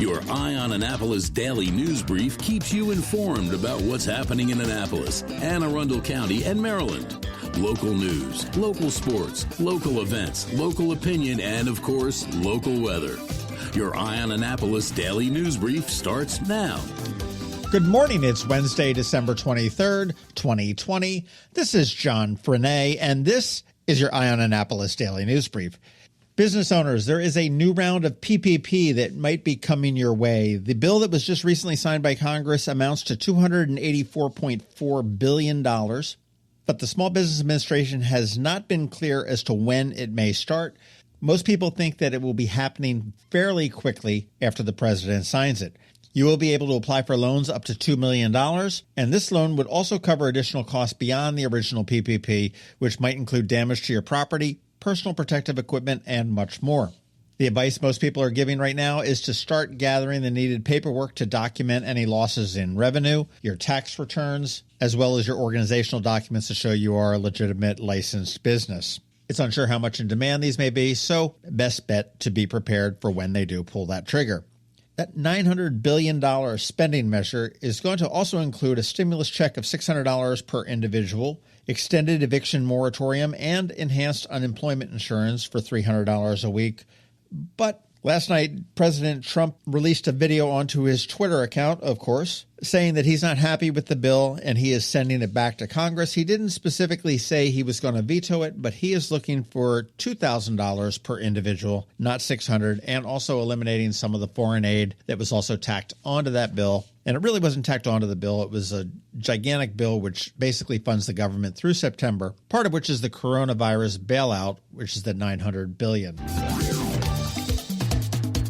Your Eye on Annapolis daily news brief keeps you informed about what's happening in Annapolis, Anne Arundel County, and Maryland. Local news, local sports, local events, local opinion, and, of course, local weather. Your Eye on Annapolis daily news brief starts now. Good morning. It's Wednesday, December 23rd, 2020. This is John Frenaye, and this is your Eye on Annapolis daily news brief. Business owners, there is a new round of PPP that might be coming your way. The bill that was just recently signed by Congress amounts to $284.4 billion, but the Small Business Administration has not been clear as to when it may start. Most people think that it will be happening fairly quickly after the president signs it. You will be able to apply for loans up to $2 million, and this loan would also cover additional costs beyond the original PPP, which might include damage to your property, personal protective equipment, and much more. The advice most people are giving right now is to start gathering the needed paperwork to document any losses in revenue, your tax returns, as well as your organizational documents to show you are a legitimate licensed business. It's unsure how much in demand these may be, so best bet to be prepared for when they do pull that trigger. That $900 billion spending measure is going to also include a stimulus check of $600 per individual, extended eviction moratorium, and enhanced unemployment insurance for $300 a week. But last night, President Trump released a video onto his Twitter account, of course, saying that he's not happy with the bill and he is sending it back to Congress. He didn't specifically say he was going to veto it, but he is looking for $2,000 per individual, not $600, and also eliminating some of the foreign aid that was also tacked onto that bill. And it really wasn't tacked onto the bill. It was a gigantic bill which basically funds the government through September, part of which is the coronavirus bailout, which is the $900 billion.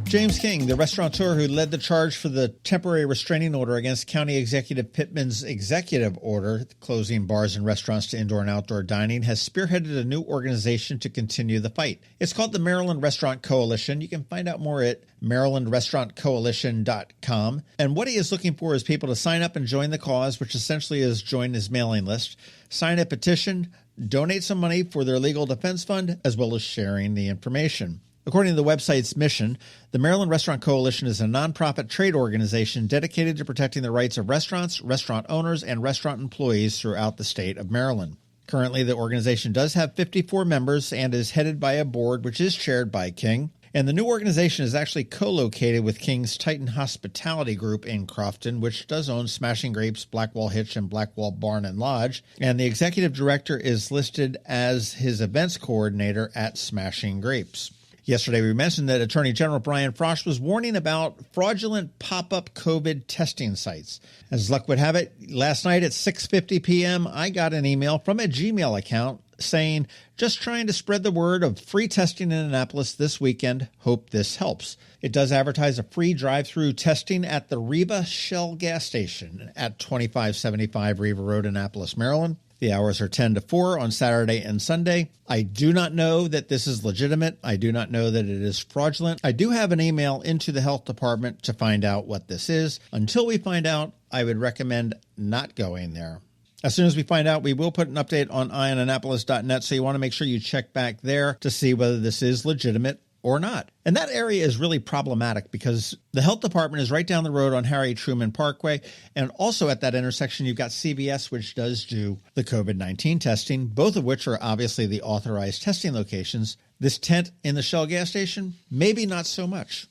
James King, the restaurateur who led the charge for the temporary restraining order against County Executive Pittman's executive order closing bars and restaurants to indoor and outdoor dining, has spearheaded a new organization to continue the fight. It's called the Maryland Restaurant Coalition. You can find out more at marylandrestaurantcoalition.com. And what he is looking for is people to sign up and join the cause, which essentially is join his mailing list, sign a petition, donate some money for their legal defense fund, as well as sharing the information. According to the website's mission, the Maryland Restaurant Coalition is a nonprofit trade organization dedicated to protecting the rights of restaurants, restaurant owners, and restaurant employees throughout the state of Maryland. Currently, the organization does have 54 members and is headed by a board which is chaired by King. And the new organization is actually co-located with King's Titan Hospitality Group in Crofton, which does own Smashing Grapes, Blackwall Hitch, and Blackwall Barn and Lodge. And the executive director is listed as his events coordinator at Smashing Grapes. Yesterday, we mentioned that Attorney General Brian Frosh was warning about fraudulent pop-up COVID testing sites. As luck would have it, last night at 6:50 p.m., I got an email from a Gmail account saying, just trying to spread the word of free testing in Annapolis this weekend. Hope this helps. It does advertise a free drive-through testing at the Reva Shell gas station at 2575 Reva Road, Annapolis, Maryland. The hours are 10 to 4 on Saturday and Sunday. I do not know that this is legitimate. I do not know that it is fraudulent. I do have an email into the health department to find out what this is. Until we find out, I would recommend not going there. As soon as we find out, we will put an update on eyeonannapolis.net, so you want to make sure you check back there to see whether this is legitimate or not. And that area is really problematic because the health department is right down the road on Harry Truman Parkway. And also at that intersection, you've got CVS, which does do the COVID-19 testing, both of which are obviously the authorized testing locations. This tent in the Shell gas station, maybe not so much.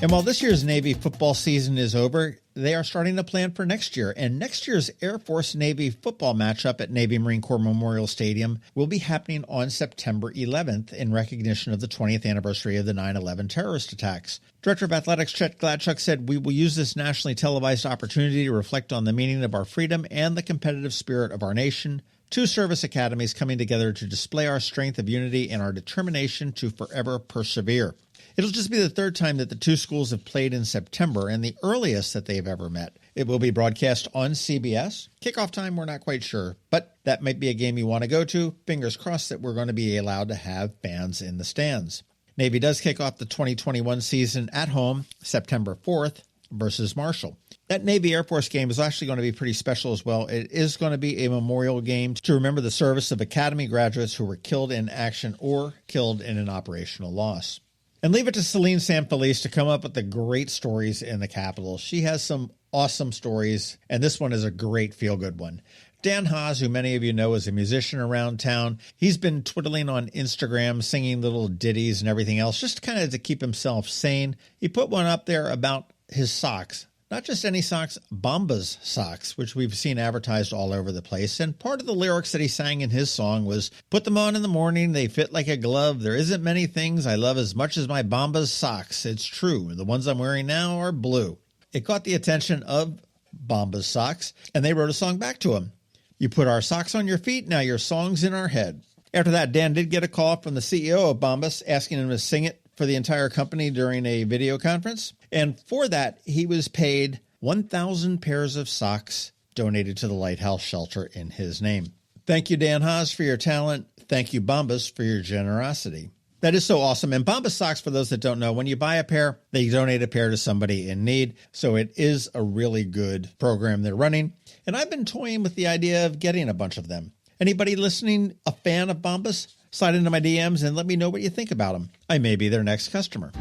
And while this year's Navy football season is over, they are starting to plan for next year. And next year's Air Force-Navy football matchup at Navy Marine Corps Memorial Stadium will be happening on September 11th in recognition of the 20th anniversary of the 9/11 terrorist attacks. Director of Athletics Chet Gladchuk said, "We will use this nationally televised opportunity to reflect on the meaning of our freedom and the competitive spirit of our nation. Two service academies coming together to display our strength of unity and our determination to forever persevere." It'll just be the third time that the two schools have played in September and the earliest that they've ever met. It will be broadcast on CBS. Kickoff time, we're not quite sure, but that might be a game you want to go to. Fingers crossed that we're going to be allowed to have fans in the stands. Navy does kick off the 2021 season at home September 4th versus Marshall. That Navy Air Force game is actually going to be pretty special as well. It is going to be a memorial game to remember the service of Academy graduates who were killed in action or killed in an operational loss. And leave it to Celine Sanfelice to come up with the great stories in the Capitol. She has some awesome stories, and this one is a great feel-good one. Dan Haas, who many of you know is a musician around town, he's been twiddling on Instagram, singing little ditties and everything else, just kind of to keep himself sane. He put one up there about his socks. Not just any socks, Bombas Socks, which we've seen advertised all over the place. And part of the lyrics that he sang in his song was, put them on in the morning, they fit like a glove. There isn't many things I love as much as my Bombas Socks. It's true. The ones I'm wearing now are blue. It caught the attention of Bombas Socks, and they wrote a song back to him. You put our socks on your feet, now your song's in our head. After that, Dan did get a call from the CEO of Bombas asking him to sing it for the entire company during a video conference. And for that, he was paid 1,000 pairs of socks donated to the Lighthouse Shelter in his name. Thank you, Dan Haas, for your talent. Thank you, Bombas, for your generosity. That is so awesome. And Bombas Socks, for those that don't know, when you buy a pair, they donate a pair to somebody in need. So it is a really good program they're running. And I've been toying with the idea of getting a bunch of them. Anybody listening a fan of Bombas? Slide into my DMs and let me know what you think about them. I may be their next customer.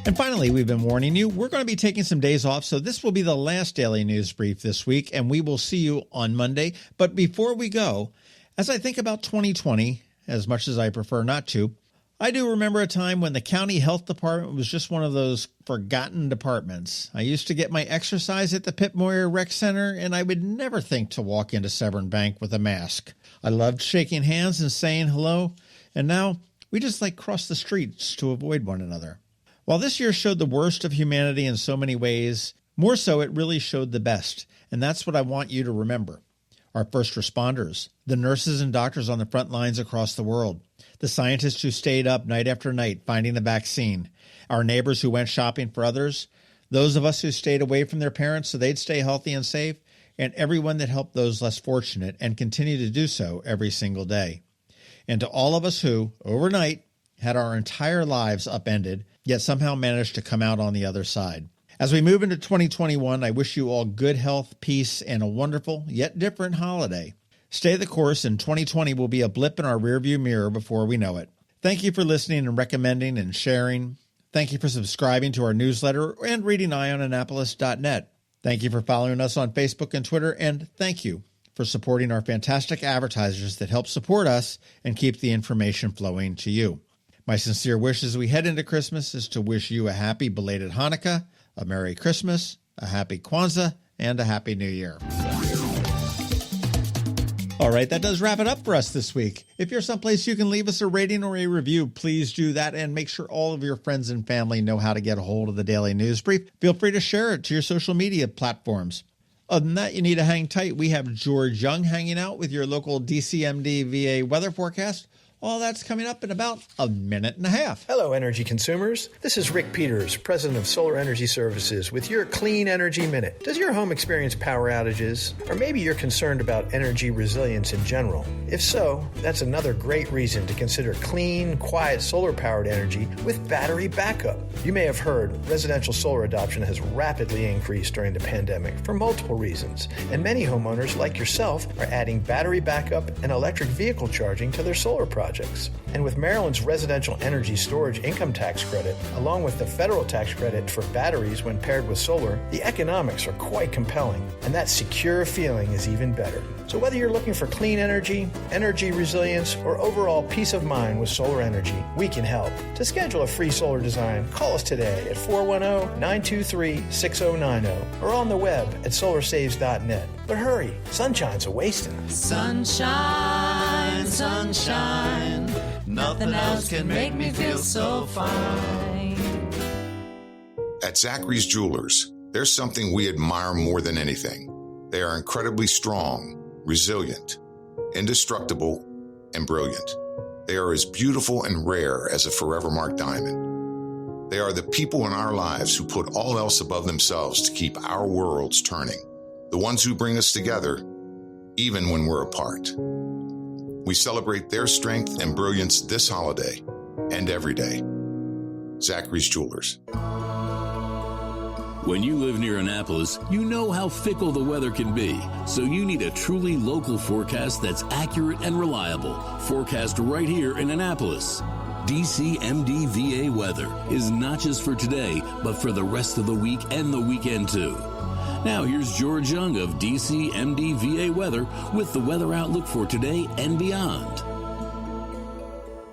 And finally, we've been warning you, we're going to be taking some days off, so this will be the last daily news brief this week, and we will see you on Monday. But before we go, as I think about 2020, as much as I prefer not to, I do remember a time when the county health department was just one of those forgotten departments. I used to get my exercise at the Pip Moyer Rec Center, and I would never think to walk into Severn Bank with a mask. I loved shaking hands and saying hello, and now we just cross the streets to avoid one another. While this year showed the worst of humanity in so many ways, more so it really showed the best, and that's what I want you to remember. Our first responders, the nurses and doctors on the front lines across the world, the scientists who stayed up night after night finding a vaccine, our neighbors who went shopping for others, those of us who stayed away from their parents so they'd stay healthy and safe, and everyone that helped those less fortunate and continue to do so every single day. And to all of us who, overnight, had our entire lives upended, yet somehow managed to come out on the other side. As we move into 2021, I wish you all good health, peace, and a wonderful, yet different holiday. Stay the course, and 2020 will be a blip in our rearview mirror before we know it. Thank you for listening and recommending and sharing. Thank you for subscribing to our newsletter and reading EyeOnAnnapolis.net. Thank you for following us on Facebook and Twitter, and thank you for supporting our fantastic advertisers that help support us and keep the information flowing to you. My sincere wish as we head into Christmas is to wish you a happy belated Hanukkah, a Merry Christmas, a Happy Kwanzaa, and a Happy New Year. All right, that does wrap it up for us this week. If you're someplace you can leave us a rating or a review, please do that and make sure all of your friends and family know how to get a hold of the Daily News Brief. Feel free to share it to your social media platforms. Other than that, you need to hang tight. We have George Young hanging out with your local DCMD VA weather forecast. All that's coming up in about a minute and a half. Hello, energy consumers. This is Rick Peters, president of Solar Energy Services, with your Clean Energy Minute. Does your home experience power outages? Or maybe you're concerned about energy resilience in general? If so, that's another great reason to consider clean, quiet solar-powered energy with battery backup. You may have heard residential solar adoption has rapidly increased during the pandemic for multiple reasons, and many homeowners, like yourself, are adding battery backup and electric vehicle charging to their solar projects. And with Maryland's residential energy storage income tax credit, along with the federal tax credit for batteries when paired with solar, the economics are quite compelling, and that secure feeling is even better. So whether you're looking for clean energy, energy resilience, or overall peace of mind with solar energy, we can help. To schedule a free solar design, call us today at 410-923-6090 or on the web at solarsaves.net. But hurry, sunshine's a-wasting. Sunshine, sunshine, nothing else can make me feel so fine. At Zachary's Jewelers, there's something we admire more than anything. They are incredibly strong, resilient, indestructible, and brilliant. They are as beautiful and rare as a Forever Mark diamond. They are the people in our lives who put all else above themselves to keep our worlds turning. The ones who bring us together, even when we're apart. We celebrate their strength and brilliance this holiday and every day. Zachary's Jewelers. When you live near Annapolis, you know how fickle the weather can be. So you need a truly local forecast that's accurate and reliable. Forecast right here in Annapolis. DCMD VA weather is not just for today, but for the rest of the week and the weekend too. Now here's George Young of DCMD VA weather with the weather outlook for today and beyond.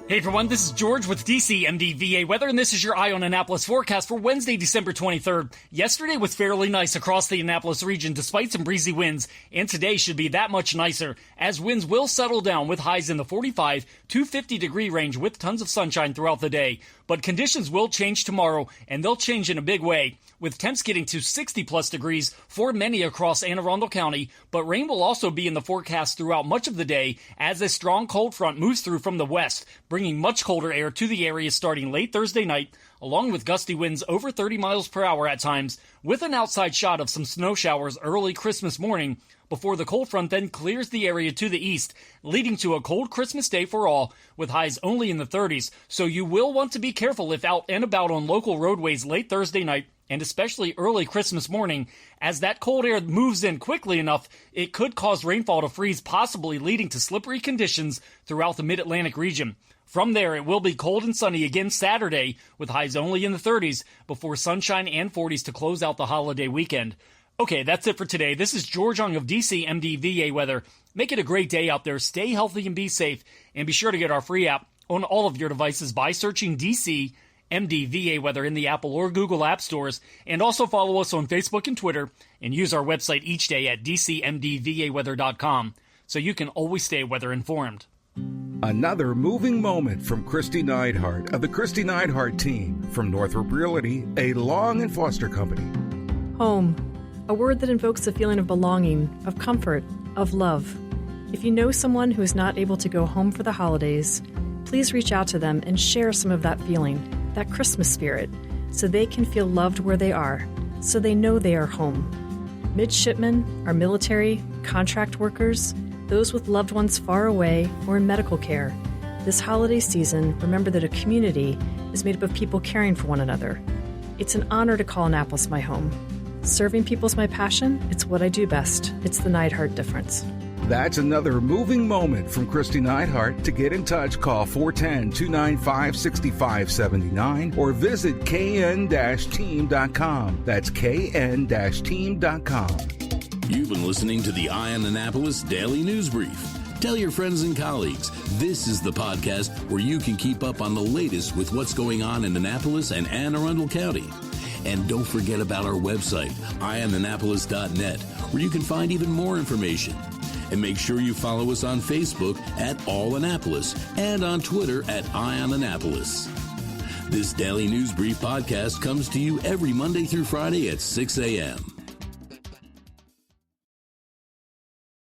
Hey everyone, this is George with DCMD VA Weather, and this is your Eye on Annapolis forecast for Wednesday, December 23rd. Yesterday was fairly nice across the Annapolis region despite some breezy winds, and today should be that much nicer, as winds will settle down with highs in the 45 to 50 degree range with tons of sunshine throughout the day. But conditions will change tomorrow, and they'll change in a big way, with temps getting to 60-plus degrees for many across Anne Arundel County, but rain will also be in the forecast throughout much of the day as a strong cold front moves through from the west, bringing much colder air to the area starting late Thursday night, along with gusty winds over 30 miles per hour at times, with an outside shot of some snow showers early Christmas morning, before the cold front then clears the area to the east, leading to a cold Christmas day for all, with highs only in the 30s, so you will want to be careful if out and about on local roadways late Thursday night, and especially early Christmas morning, as that cold air moves in quickly enough, it could cause rainfall to freeze, possibly leading to slippery conditions throughout the mid-Atlantic region. From there, it will be cold and sunny again Saturday, with highs only in the 30s, before sunshine and 40s to close out the holiday weekend. Okay, that's it for today. This is George Young of DCMD VA Weather. Make it a great day out there. Stay healthy and be safe. And be sure to get our free app on all of your devices by searching DCMD VA Weather in the Apple or Google App Stores. And also follow us on Facebook and Twitter. And use our website each day at DCMDVAweather.com so you can always stay weather informed. Another moving moment from Kristi Neidhardt of the Kristi Neidhardt Team from Northrop Realty, a Long and Foster company. Home. A word that invokes a feeling of belonging, of comfort, of love. If you know someone who is not able to go home for the holidays, please reach out to them and share some of that feeling, that Christmas spirit, so they can feel loved where they are, so they know they are home. Midshipmen, our military, contract workers, those with loved ones far away or in medical care. This holiday season, remember that a community is made up of people caring for one another. It's an honor to call Annapolis my home. Serving people's my passion. It's what I do best. It's the Neidhardt difference. That's another moving moment from Kristi Neidhardt. To get in touch, call 410-295-6579 or visit kn-team.com. That's kn-team.com. You've been listening to the Eye on Annapolis Daily News Brief. Tell your friends and colleagues, this is the podcast where you can keep up on the latest with what's going on in Annapolis and Anne Arundel County. And don't forget about our website, eyeonannapolis.net, where you can find even more information. And make sure you follow us on Facebook at All Annapolis and on Twitter at Eye on Annapolis. This Daily News Brief podcast comes to you every Monday through Friday at 6 a.m.